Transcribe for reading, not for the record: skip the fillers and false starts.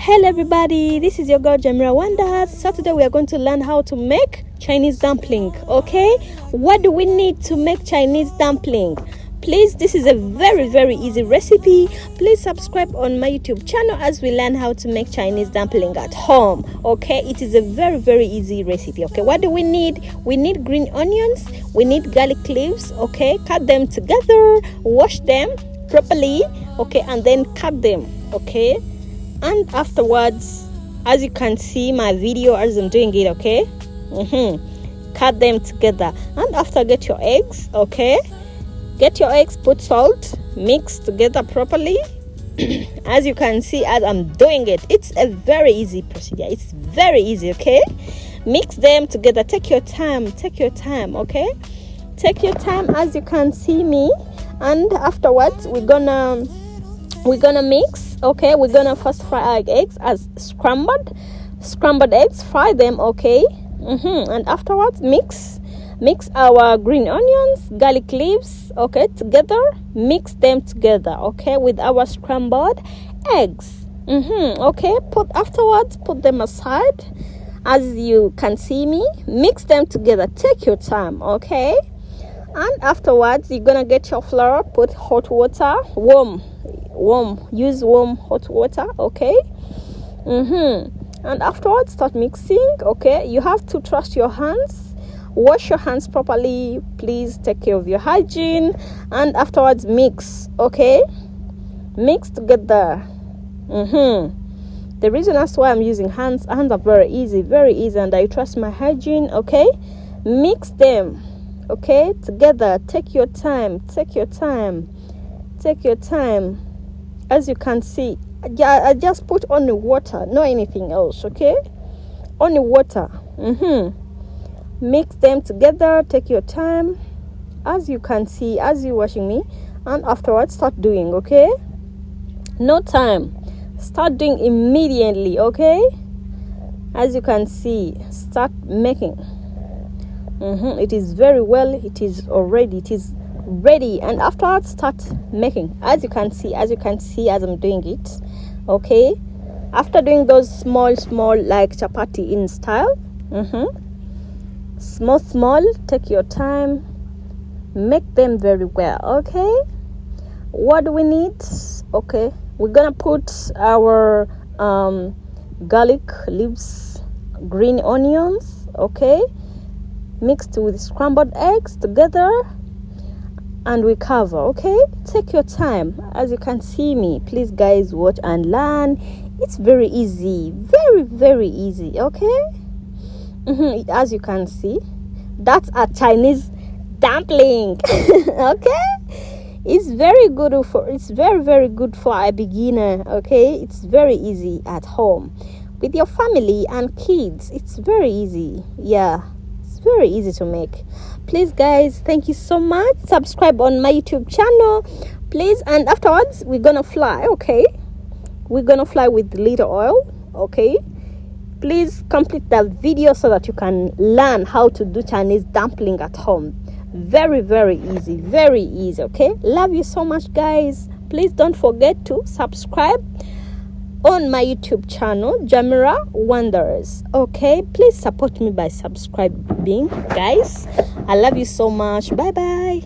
Hello everybody, this is your girl Jamira Wonders. So today we are going to learn how to make Chinese dumpling. Okay, what do we need to make Chinese dumpling? Please, this is a very easy recipe. Please subscribe on my YouTube channel as we learn how to make Chinese dumpling at home. Okay, it is a very easy recipe. Okay, what do we need? We need green onions, we need garlic leaves. Okay, cut them together, wash them properly, okay, and then cut them. Okay, and afterwards, as you can see my video as I'm doing it, okay, cut them together. And after, get your eggs. Okay, get your eggs, put salt, mix together properly. As you can see as I'm doing it, it's a very easy procedure. It's very easy. Okay, mix them together. Take your time, okay, take your time as you can see me. And afterwards we're gonna mix. Okay, we're gonna first fry our eggs as scrambled eggs. Fry them. Okay, and afterwards mix our green onions, garlic leaves, okay, together. Mix them together, okay, with our scrambled eggs. Okay, put them aside. As you can see me, mix them together. Take your time, okay. And afterwards, you're gonna get your flour, put hot water, use warm hot water, okay. And afterwards, start mixing. Okay, you have to trust your hands, wash your hands properly, please take care of your hygiene. And afterwards, mix. Okay, mix together. The reason as why I'm using hands are very easy, and I trust my hygiene. Okay, mix them, okay, together. Take your time. As you can see, I just put only water, no anything else. Okay, only water. Mix them together. Take your time, as you can see, as you're watching me. And afterwards, start doing. Okay, no time, start doing immediately. Okay, as you can see, start making. It is very well, it is ready. And afterwards, start making. As you can see as I'm doing it. Okay, after doing those small like chapati in style, small, take your time, make them very well. Okay, what do we need? Okay, we're gonna put our garlic leaves, green onions, okay, mixed with scrambled eggs together, and we cover. Okay, take your time. As you can see me, please guys, watch and learn. It's very easy, very easy. Okay, as you can see, that's a Chinese dumpling. Okay, it's very good for a beginner. Okay, it's very easy at home with your family and kids. It's very easy. Yeah, it's very easy to make. Please guys, thank you so much. Subscribe on my YouTube channel, please. And afterwards, we're gonna fry. Okay, we're gonna fry with little oil. Okay, please complete the video so that you can learn how to do Chinese dumpling at home. Very easy. Okay, love you so much guys. Please don't forget to subscribe on my YouTube channel, Jamira Wonders. Okay, please support me by subscribing guys. I love you so much. Bye.